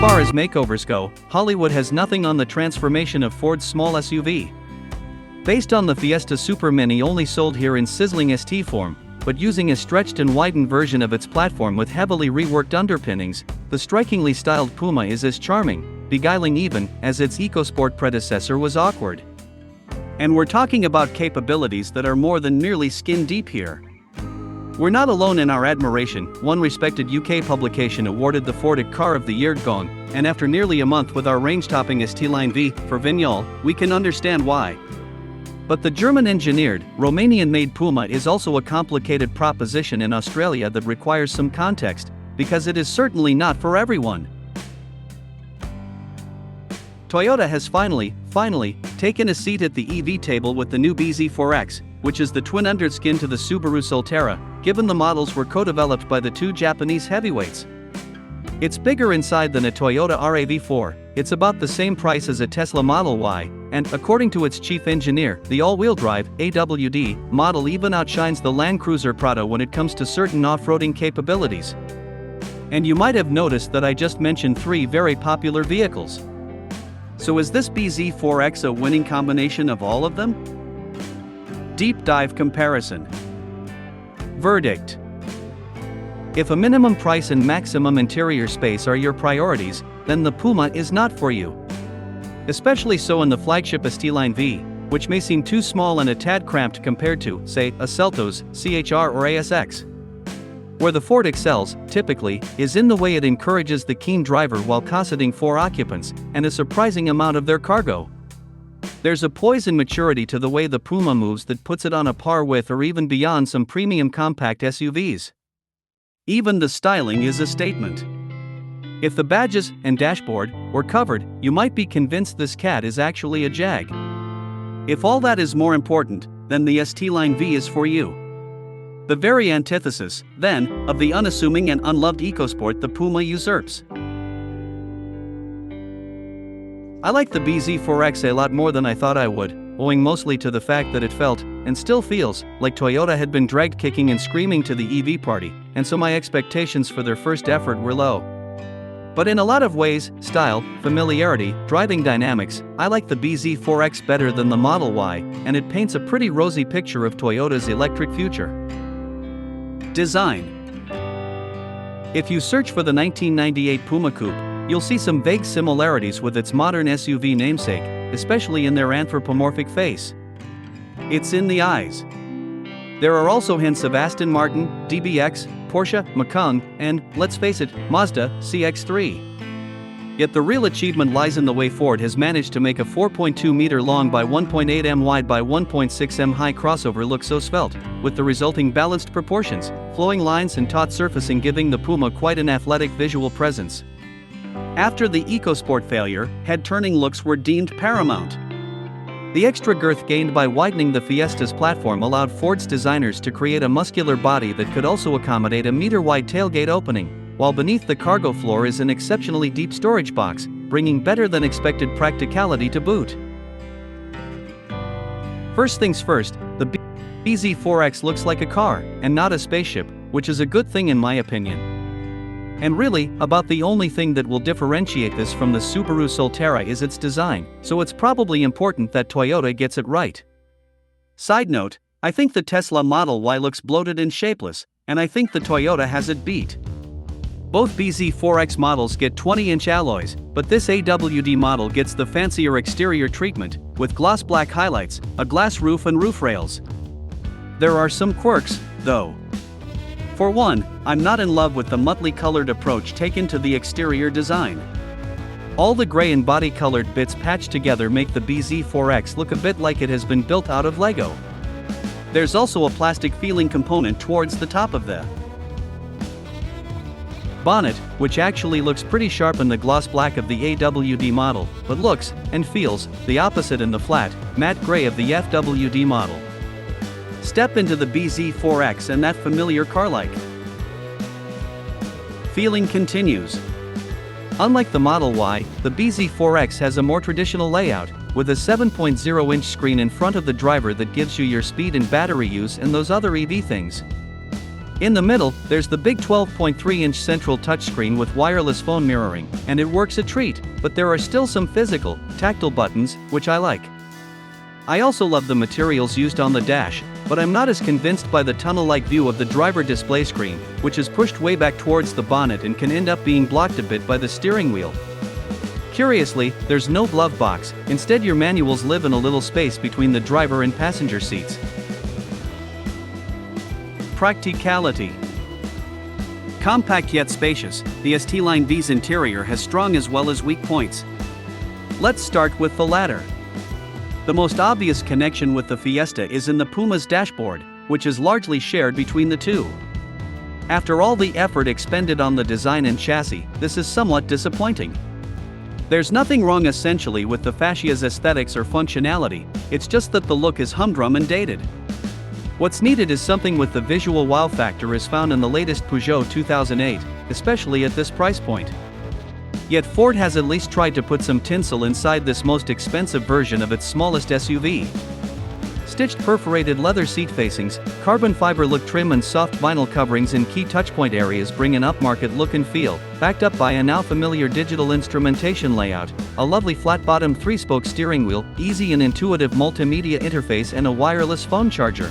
far as makeovers go, Hollywood has nothing on the transformation of Ford's small SUV. Based on the Fiesta Super Mini only sold here in sizzling ST form, but using a stretched and widened version of its platform with heavily reworked underpinnings, the strikingly styled Puma is as charming, beguiling even, as its EcoSport predecessor was awkward. And we're talking about capabilities that are more than merely skin deep here. We're not alone in our admiration. One respected UK publication awarded the Ford a Car of the Year gone, and after nearly a month with our range-topping ST Line V for Vignale, we can understand why. But the German-engineered, Romanian-made Puma is also a complicated proposition in Australia that requires some context, because it is certainly not for everyone. Toyota has finally taken a seat at the EV table with the new bZ4X, which is the twin underskin to the Subaru Solterra, given the models were co-developed by the two Japanese heavyweights. It's bigger inside than a Toyota RAV4, it's about the same price as a Tesla Model Y, and, according to its chief engineer, the all-wheel drive AWD model even outshines the Land Cruiser Prado when it comes to certain off-roading capabilities. And you might have noticed that I just mentioned three very popular vehicles. So is this bZ4X a winning combination of all of them? Deep dive comparison. Verdict. If a minimum price and maximum interior space are your priorities, then the Puma is not for you. Especially so in the flagship ST Line V, which may seem too small and a tad cramped compared to, say, a Seltos, CHR or ASX. Where the Ford excels, typically, is in the way it encourages the keen driver while cosseting 4 occupants, and a surprising amount of their cargo. There's a poise and maturity to the way the Puma moves that puts it on a par with or even beyond some premium compact SUVs. Even the styling is a statement. If the badges and dashboard were covered, you might be convinced this cat is actually a Jag. If all that is more important, then the ST Line V is for you. The very antithesis, then, of the unassuming and unloved EcoSport the Puma usurps. I like the bZ4X a lot more than I thought I would, owing mostly to the fact that it felt, and still feels, like Toyota had been dragged kicking and screaming to the EV party, and so my expectations for their first effort were low. But in a lot of ways, style, familiarity, driving dynamics, I like the bZ4X better than the Model Y, and it paints a pretty rosy picture of Toyota's electric future. Design. If you search for the 1998 Puma Coupe, you'll see some vague similarities with its modern SUV namesake, especially in their anthropomorphic face. It's in the eyes. There are also hints of Aston Martin, DBX, Porsche, Macan, and, let's face it, Mazda CX-3. Yet the real achievement lies in the way Ford has managed to make a 4.2-meter long by 1.8 m wide by 1.6 m high crossover look so svelte, with the resulting balanced proportions, flowing lines and taut surfacing giving the Puma quite an athletic visual presence. After the EcoSport failure, head-turning looks were deemed paramount. The extra girth gained by widening the Fiesta's platform allowed Ford's designers to create a muscular body that could also accommodate a meter-wide tailgate opening, while beneath the cargo floor is an exceptionally deep storage box, bringing better-than-expected practicality to boot. First things first, the bZ4X looks like a car, and not a spaceship, which is a good thing in my opinion. And really, about the only thing that will differentiate this from the Subaru Solterra is its design, so it's probably important that Toyota gets it right. Side note, I think the Tesla Model Y looks bloated and shapeless, and I think the Toyota has it beat. Both bZ4X models get 20-inch alloys, but this AWD model gets the fancier exterior treatment, with gloss black highlights, a glass roof and roof rails. There are some quirks, though. For one, I'm not in love with the motley-colored approach taken to the exterior design. All the gray and body-colored bits patched together make the bZ4X look a bit like it has been built out of Lego. There's also a plastic-feeling component towards the top of the bonnet, which actually looks pretty sharp in the gloss black of the AWD model, but looks, and feels, the opposite in the flat, matte gray of the FWD model. Step into the bZ4X and that familiar car-like feeling continues. Unlike the Model Y, the bZ4X has a more traditional layout, with a 7.0-inch screen in front of the driver that gives you your speed and battery use and those other EV things. In the middle, there's the big 12.3-inch central touchscreen with wireless phone mirroring, and it works a treat, but there are still some physical, tactile buttons, which I like. I also love the materials used on the dash, but I'm not as convinced by the tunnel-like view of the driver display screen, which is pushed way back towards the bonnet and can end up being blocked a bit by the steering wheel. Curiously, there's no glove box, instead your manuals live in a little space between the driver and passenger seats. Practicality. Compact yet spacious, the ST Line V's interior has strong as well as weak points. Let's start with the latter. The most obvious connection with the Fiesta is in the Puma's dashboard, which is largely shared between the two. After all the effort expended on the design and chassis, this is somewhat disappointing. There's nothing wrong essentially with the fascia's aesthetics or functionality, it's just that the look is humdrum and dated. What's needed is something with the visual wow factor as found in the latest Peugeot 2008, especially at this price point. Yet Ford has at least tried to put some tinsel inside this most expensive version of its smallest SUV. Stitched perforated leather seat facings, carbon fiber look trim and soft vinyl coverings in key touchpoint areas bring an upmarket look and feel, backed up by a now familiar digital instrumentation layout, a lovely flat-bottomed 3-spoke steering wheel, easy and intuitive multimedia interface and a wireless phone charger.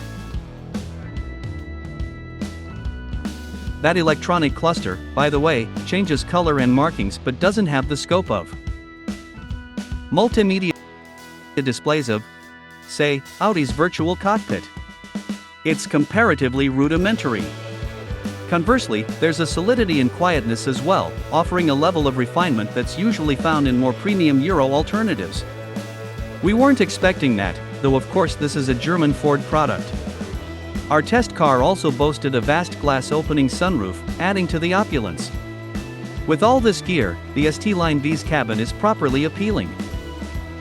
That electronic cluster, by the way, changes color and markings but doesn't have the scope of multimedia displays of, say, Audi's virtual cockpit. It's comparatively rudimentary. Conversely, there's a solidity and quietness as well, offering a level of refinement that's usually found in more premium Euro alternatives. We weren't expecting that, though of course this is a German Ford product. Our test car also boasted a vast glass opening sunroof, adding to the opulence. With all this gear, the ST Line V's cabin is properly appealing.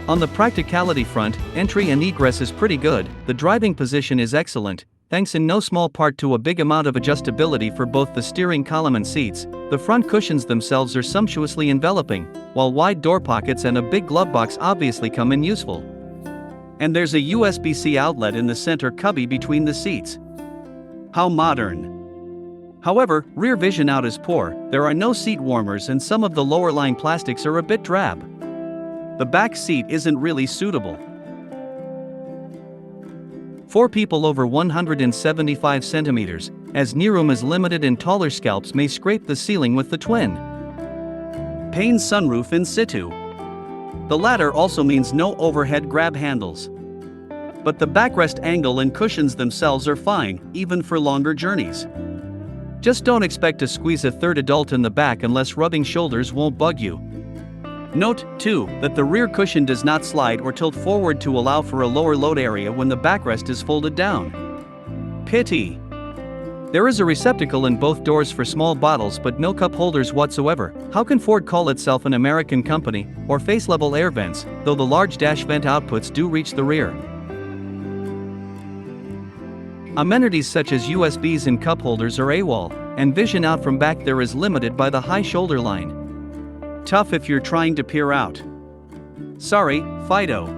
On the practicality front, entry and egress is pretty good, the driving position is excellent, thanks in no small part to a big amount of adjustability for both the steering column and seats. The front cushions themselves are sumptuously enveloping, while wide door pockets and a big glove box obviously come in useful. And there's a USB-C outlet in the center cubby between the seats. How modern. However, rear vision out is poor, there are no seat warmers and some of the lower line plastics are a bit drab. The back seat isn't really suitable. For people over 175 centimeters, as knee-room is limited and taller scalps may scrape the ceiling with the twin pane sunroof in situ. The latter also means no overhead grab handles. But the backrest angle and cushions themselves are fine, even for longer journeys. Just don't expect to squeeze a third adult in the back unless rubbing shoulders won't bug you. Note, too, that the rear cushion does not slide or tilt forward to allow for a lower load area when the backrest is folded down. Pity. There is a receptacle in both doors for small bottles but no cup holders whatsoever. How can Ford call itself an American company, or face-level air vents, though the large dash vent outputs do reach the rear? Amenities such as USBs and cup holders are AWOL, and vision out from back there is limited by the high shoulder line. Tough if you're trying to peer out. Sorry, Fido.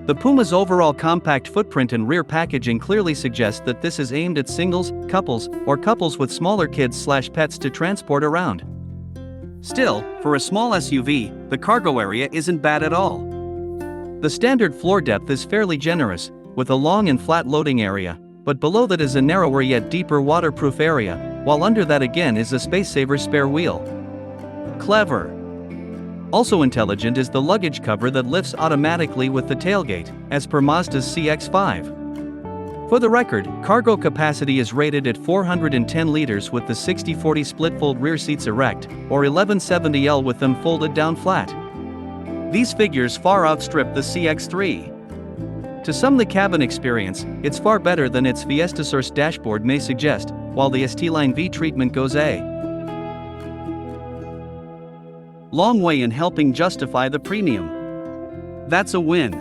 The Puma's overall compact footprint and rear packaging clearly suggest that this is aimed at singles, couples, or couples with smaller kids/pets to transport around. Still, for a small SUV, the cargo area isn't bad at all. The standard floor depth is fairly generous, with a long and flat loading area, but below that is a narrower yet deeper waterproof area, while under that again is a space-saver spare wheel. Clever. Also intelligent is the luggage cover that lifts automatically with the tailgate, as per Mazda's CX-5. For the record, cargo capacity is rated at 410 liters with the 60/40 split-fold rear seats erect, or 1170L with them folded down flat. These figures far outstrip the CX-3. To sum the cabin experience, it's far better than its Fiesta-sourced dashboard may suggest, while the ST Line V treatment goes a long way in helping justify the premium. That's a win.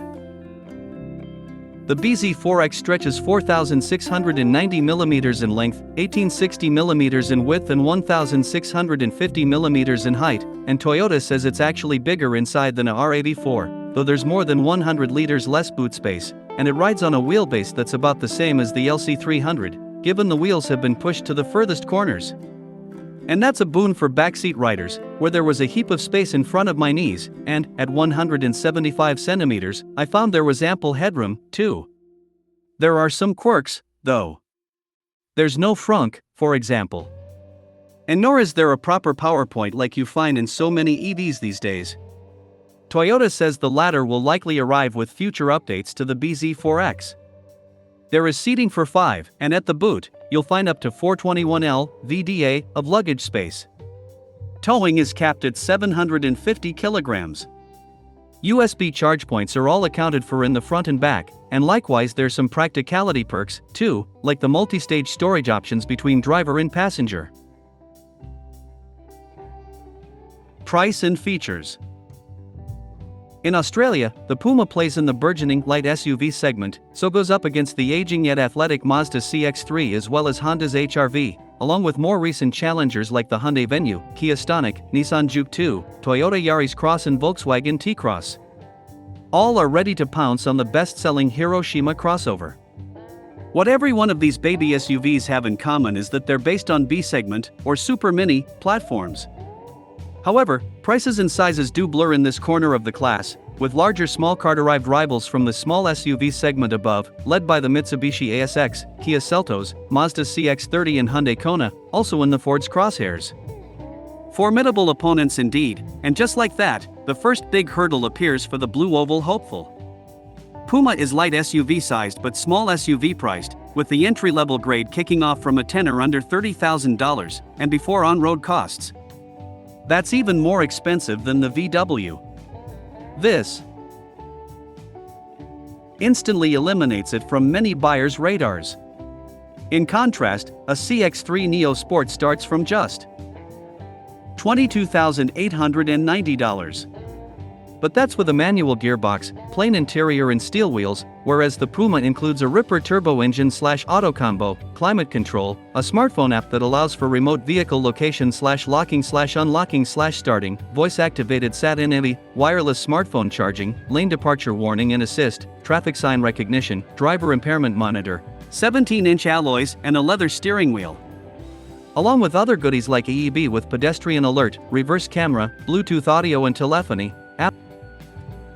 The bZ4X stretches 4,690 mm in length, 1,860 mm in width and 1,650 mm in height, and Toyota says it's actually bigger inside than a RAV4, though there's more than 100 liters less boot space, and it rides on a wheelbase that's about the same as the LC300, given the wheels have been pushed to the furthest corners. And that's a boon for backseat riders, where there was a heap of space in front of my knees, and, at 175 centimeters, I found there was ample headroom, too. There are some quirks, though. There's no frunk, for example. And nor is there a proper PowerPoint like you find in so many EVs these days. Toyota says the latter will likely arrive with future updates to the bZ4X. There is seating for 5, and at the boot, you'll find up to 421 lbs of luggage space. Towing is capped at 750 kilograms. USB charge points are all accounted for in the front and back, and likewise there's some practicality perks, too, like the multi-stage storage options between driver and passenger. Price and features. In Australia, the Puma plays in the burgeoning light SUV segment, so goes up against the aging yet athletic Mazda CX-3 as well as Honda's HR-V, along with more recent challengers like the Hyundai Venue, Kia Stonic, Nissan Juke 2, Toyota Yaris Cross and Volkswagen T-Cross. All are ready to pounce on the best-selling Hiroshima crossover. What every one of these baby SUVs have in common is that they're based on B-segment, or super mini, platforms. However, prices and sizes do blur in this corner of the class, with larger small car-derived rivals from the small SUV segment above, led by the Mitsubishi ASX, Kia Seltos, Mazda CX-30 and Hyundai Kona, also in the Ford's crosshairs. Formidable opponents indeed, and just like that, the first big hurdle appears for the blue oval hopeful. Puma is light SUV sized but small SUV priced, with the entry-level grade kicking off from a tenner under $30,000, and before on-road costs. That's even more expensive than the VW. This instantly eliminates it from many buyers' radars. In contrast, a CX-3 Neo Sport starts from just $22,890. But that's with a manual gearbox, plain interior and steel wheels, whereas the Puma includes a Ripper turbo engine/auto combo, climate control, a smartphone app that allows for remote vehicle location/locking/unlocking/starting, voice-activated sat-nav, wireless smartphone charging, lane departure warning and assist, traffic sign recognition, driver impairment monitor, 17-inch alloys and a leather steering wheel. Along with other goodies like AEB with pedestrian alert, reverse camera, Bluetooth audio and telephony,